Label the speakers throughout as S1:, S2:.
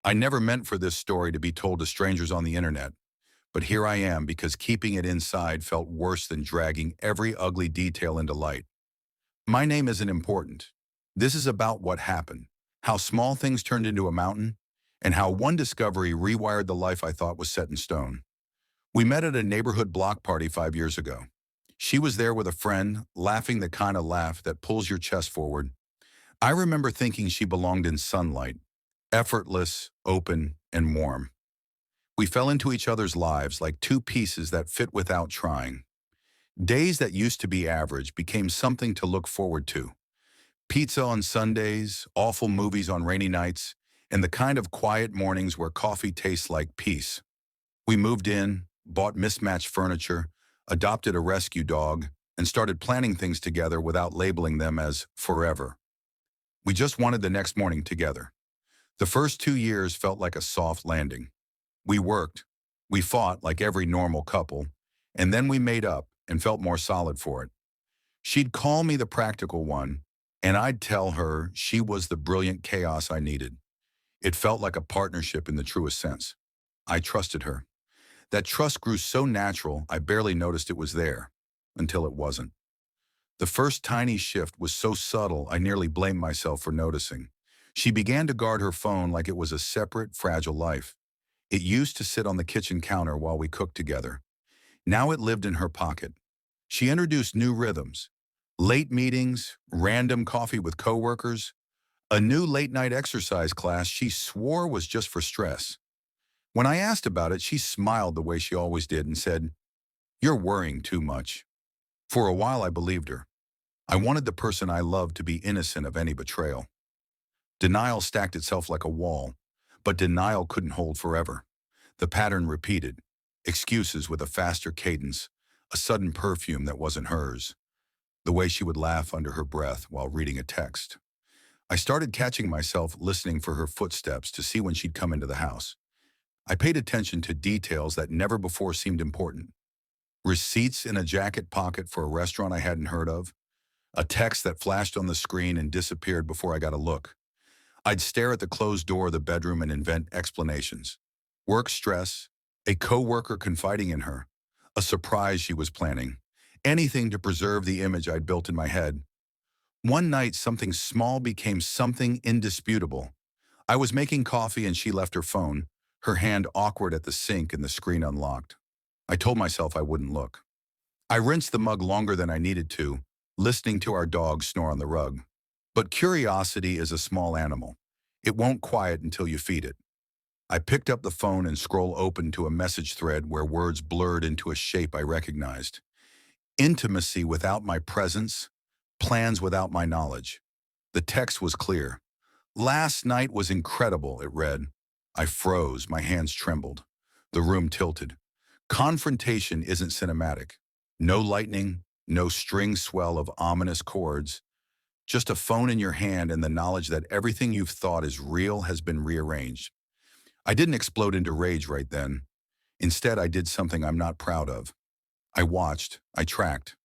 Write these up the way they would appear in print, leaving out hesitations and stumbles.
S1: I never meant for this story to be told to strangers on the internet, but here I am because keeping it inside felt worse than dragging every ugly detail into light. My name isn't important. This is about what happened, how small things turned into a mountain, and how one discovery rewired the life I thought was set in stone. We met at a neighborhood block party 5 years ago. She was there with a friend, laughing the kind of laugh that pulls your chest forward. I remember thinking she belonged in sunlight, effortless, open, and warm. We fell into each other's lives like two pieces that fit without trying. Days that used to be average became something to look forward to. Pizza on Sundays, awful movies on rainy nights, and the kind of quiet mornings where coffee tastes like peace. We moved in, bought mismatched furniture, adopted a rescue dog, and started planning things together without labeling them as forever. We just wanted the next morning together. The first 2 years felt like a soft landing. We worked, we fought like every normal couple, and then we made up and felt more solid for it. She'd call me the practical one, and I'd tell her she was the brilliant chaos I needed. It felt like a partnership in the truest sense. I trusted her. That trust grew so natural I barely noticed it was there, until it wasn't. The first tiny shift was so subtle I nearly blamed myself for noticing. She began to guard her phone like it was a separate, fragile life. It used to sit on the kitchen counter while we cooked together. Now it lived in her pocket. She introduced new rhythms. Late meetings, random coffee with coworkers, a new late-night exercise class she swore was just for stress. When I asked about it, she smiled the way she always did and said, "You're worrying too much." For a while, I believed her. I wanted the person I loved to be innocent of any betrayal. Denial stacked itself like a wall, but denial couldn't hold forever. The pattern repeated, excuses with a faster cadence, a sudden perfume that wasn't hers, the way she would laugh under her breath while reading a text. I started catching myself listening for her footsteps to see when she'd come into the house. I paid attention to details that never before seemed important. Receipts in a jacket pocket for a restaurant I hadn't heard of, a text that flashed on the screen and disappeared before I got a look. I'd stare at the closed door of the bedroom and invent explanations. Work stress, a coworker confiding in her, a surprise she was planning, anything to preserve the image I'd built in my head. One night, something small became something indisputable. I was making coffee and she left her phone, her hand awkward at the sink and the screen unlocked. I told myself I wouldn't look. I rinsed the mug longer than I needed to, listening to our dog snore on the rug. But curiosity is a small animal. It won't quiet until you feed it. I picked up the phone and scrolled open to a message thread where words blurred into a shape I recognized. Intimacy without my presence, plans without my knowledge. The text was clear. "Last night was incredible," it read. I froze, my hands trembled. The room tilted. Confrontation isn't cinematic. No lightning, no string swell of ominous chords. Just a phone in your hand and the knowledge that everything you've thought is real has been rearranged. I didn't explode into rage right then. Instead, I did something I'm not proud of. I watched, I tracked.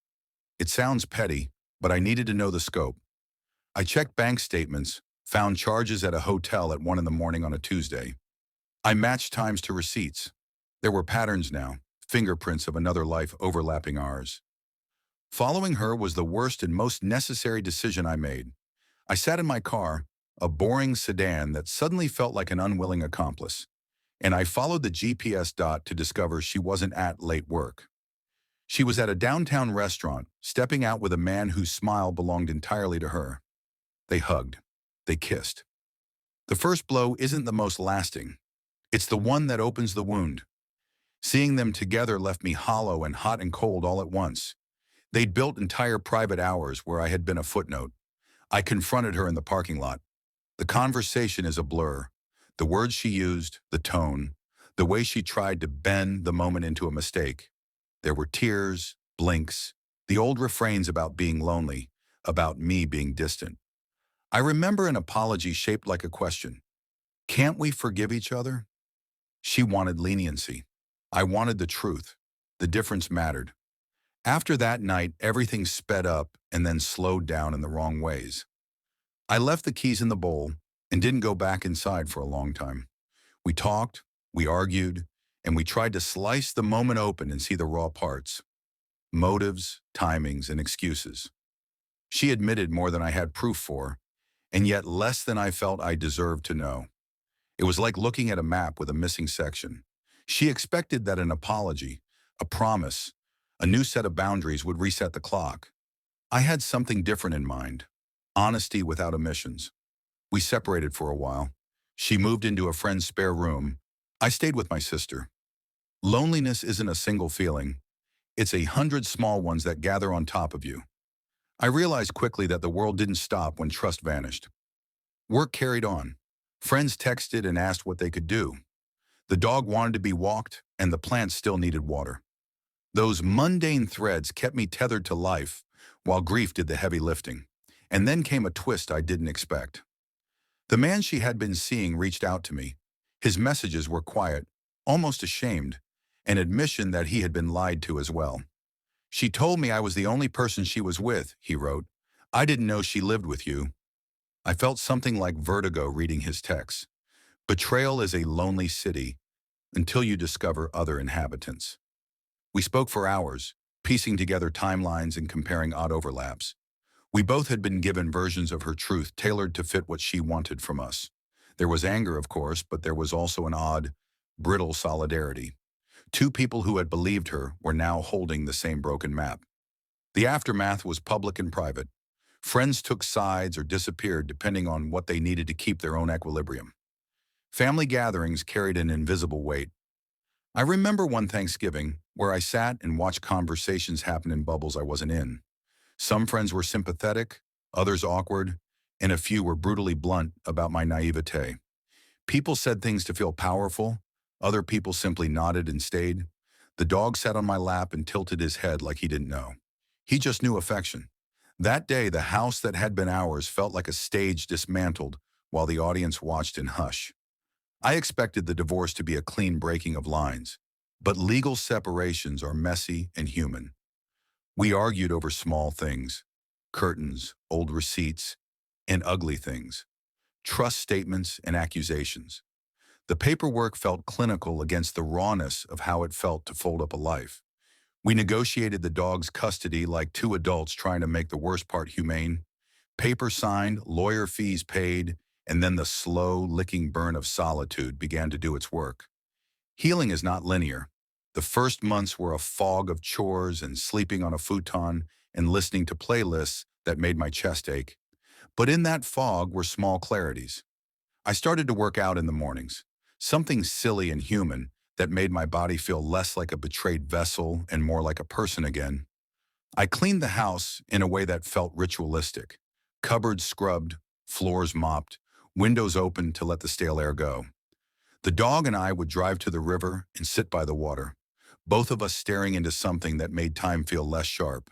S1: It sounds petty, but I needed to know the scope. I checked bank statements, found charges at a hotel at 1 in the morning on a Tuesday. I matched times to receipts. There were patterns now, fingerprints of another life overlapping ours. Following her was the worst and most necessary decision I made. I sat in my car, a boring sedan that suddenly felt like an unwilling accomplice, and I followed the GPS dot to discover she wasn't at late work. She was at a downtown restaurant, stepping out with a man whose smile belonged entirely to her. They hugged. They kissed. The first blow isn't the most lasting. It's the one that opens the wound. Seeing them together left me hollow and hot and cold all at once. They'd built entire private hours where I had been a footnote. I confronted her in the parking lot. The conversation is a blur. The words she used, the tone, the way she tried to bend the moment into a mistake. There were tears, blinks, the old refrains about being lonely, about me being distant. I remember an apology shaped like a question. Can't we forgive each other? She wanted leniency. I wanted the truth. The difference mattered. After that night, everything sped up and then slowed down in the wrong ways. I left the keys in the bowl and didn't go back inside for a long time. We talked, we argued, and we tried to slice the moment open and see the raw parts, motives, timings, and excuses. She admitted more than I had proof for, and yet less than I felt I deserved to know. It was like looking at a map with a missing section. She expected that an apology, a promise, a new set of boundaries would reset the clock. I had something different in mind, honesty without omissions. We separated for a while. She moved into a friend's spare room. I stayed with my sister. Loneliness isn't a single feeling. It's 100 small ones that gather on top of you. I realized quickly that the world didn't stop when trust vanished. Work carried on. Friends texted and asked what they could do. The dog wanted to be walked, and the plants still needed water. Those mundane threads kept me tethered to life, while grief did the heavy lifting. And then came a twist I didn't expect. The man she had been seeing reached out to me. His messages were quiet, almost ashamed, an admission that he had been lied to as well. She told me I was the only person she was with, he wrote. I didn't know she lived with you. I felt something like vertigo reading his texts. Betrayal is a lonely city until you discover other inhabitants. We spoke for hours, piecing together timelines and comparing odd overlaps. We both had been given versions of her truth tailored to fit what she wanted from us. There was anger, of course, but there was also an odd, brittle solidarity. Two people who had believed her were now holding the same broken map. The aftermath was public and private. Friends took sides or disappeared depending on what they needed to keep their own equilibrium. Family gatherings carried an invisible weight. I remember one Thanksgiving where I sat and watched conversations happen in bubbles I wasn't in. Some friends were sympathetic, others awkward, and a few were brutally blunt about my naivete. People said things to feel powerful, other people simply nodded and stayed. The dog sat on my lap and tilted his head like he didn't know. He just knew affection. That day, the house that had been ours felt like a stage dismantled while the audience watched in hush. I expected the divorce to be a clean breaking of lines, but legal separations are messy and human. We argued over small things, curtains, old receipts, and ugly things, trust statements and accusations. The paperwork felt clinical against the rawness of how it felt to fold up a life. We negotiated the dog's custody like two adults trying to make the worst part humane. Paper signed, lawyer fees paid, and then the slow, licking burn of solitude began to do its work. Healing is not linear. The first months were a fog of chores and sleeping on a futon and listening to playlists that made my chest ache. But in that fog were small clarities. I started to work out in the mornings, something silly and human that made my body feel less like a betrayed vessel and more like a person again. I cleaned the house in a way that felt ritualistic. Cupboards scrubbed, floors mopped, windows opened to let the stale air go. The dog and I would drive to the river and sit by the water, both of us staring into something that made time feel less sharp.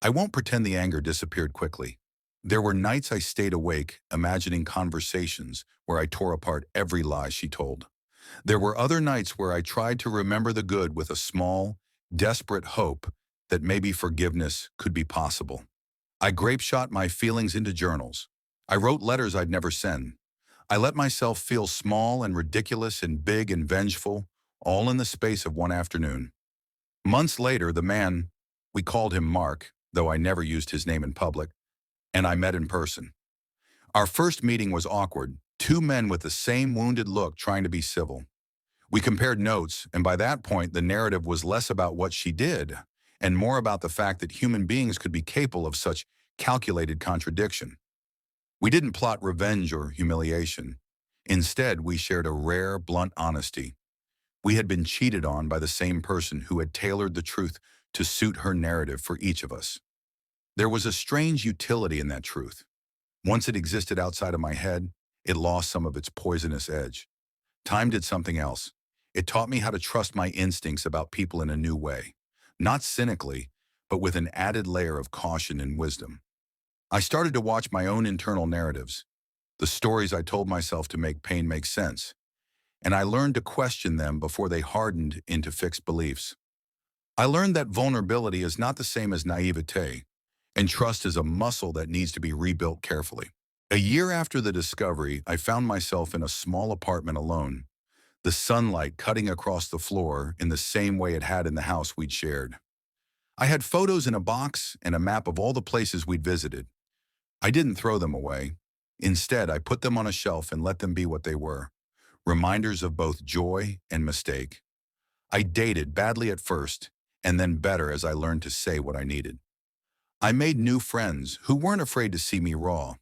S1: I won't pretend the anger disappeared quickly. There were nights I stayed awake, imagining conversations where I tore apart every lie she told. There were other nights where I tried to remember the good with a small, desperate hope that maybe forgiveness could be possible. I grape-shot my feelings into journals. I wrote letters I'd never send. I let myself feel small and ridiculous and big and vengeful, all in the space of one afternoon. Months later, the man, we called him Mark, though I never used his name in public, and I met in person. Our first meeting was awkward, two men with the same wounded look trying to be civil. We compared notes, and by that point, the narrative was less about what she did and more about the fact that human beings could be capable of such calculated contradiction. We didn't plot revenge or humiliation. Instead, we shared a rare, blunt honesty. We had been cheated on by the same person who had tailored the truth to suit her narrative for each of us. There was a strange utility in that truth. Once it existed outside of my head, it lost some of its poisonous edge. Time did something else. It taught me how to trust my instincts about people in a new way. Not cynically, but with an added layer of caution and wisdom. I started to watch my own internal narratives, the stories I told myself to make pain make sense, and I learned to question them before they hardened into fixed beliefs. I learned that vulnerability is not the same as naivete, and trust is a muscle that needs to be rebuilt carefully. A year after the discovery, I found myself in a small apartment alone. the sunlight cutting across the floor in the same way it had in the house we'd shared. I had photos in a box and a map of all the places we'd visited. I didn't throw them away. Instead, I put them on a shelf and let them be what they were, reminders of both joy and mistake. I dated badly at first, and then better as I learned to say what I needed. I made new friends who weren't afraid to see me raw.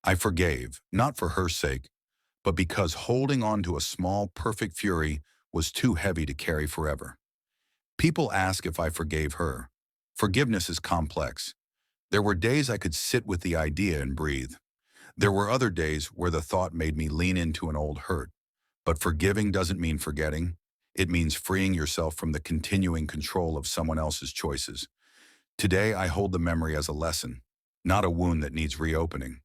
S1: I forgave, not for her sake, but because holding on to a small, perfect fury was too heavy to carry forever. People ask if I forgave her. Forgiveness is complex. There were days I could sit with the idea and breathe. There were other days where the thought made me lean into an old hurt. But forgiving doesn't mean forgetting. It means freeing yourself from the continuing control of someone else's choices. Today, I hold the memory as a lesson, not a wound that needs reopening.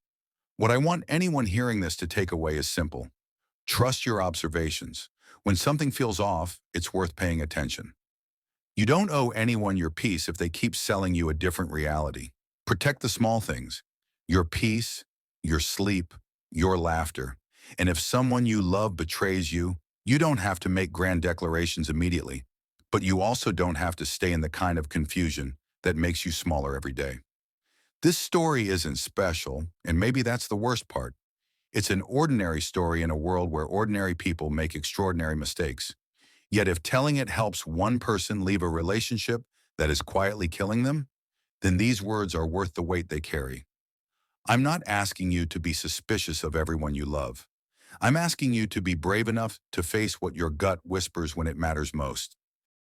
S1: What I want anyone hearing this to take away is simple. Trust your observations. When something feels off, it's worth paying attention. You don't owe anyone your peace if they keep selling you a different reality. Protect the small things, your peace, your sleep, your laughter. And if someone you love betrays you, you don't have to make grand declarations immediately, but you also don't have to stay in the kind of confusion that makes you smaller every day. This story isn't special, and maybe that's the worst part. It's an ordinary story in a world where ordinary people make extraordinary mistakes. Yet if telling it helps one person leave a relationship that is quietly killing them, then these words are worth the weight they carry. I'm not asking you to be suspicious of everyone you love. I'm asking you to be brave enough to face what your gut whispers when it matters most.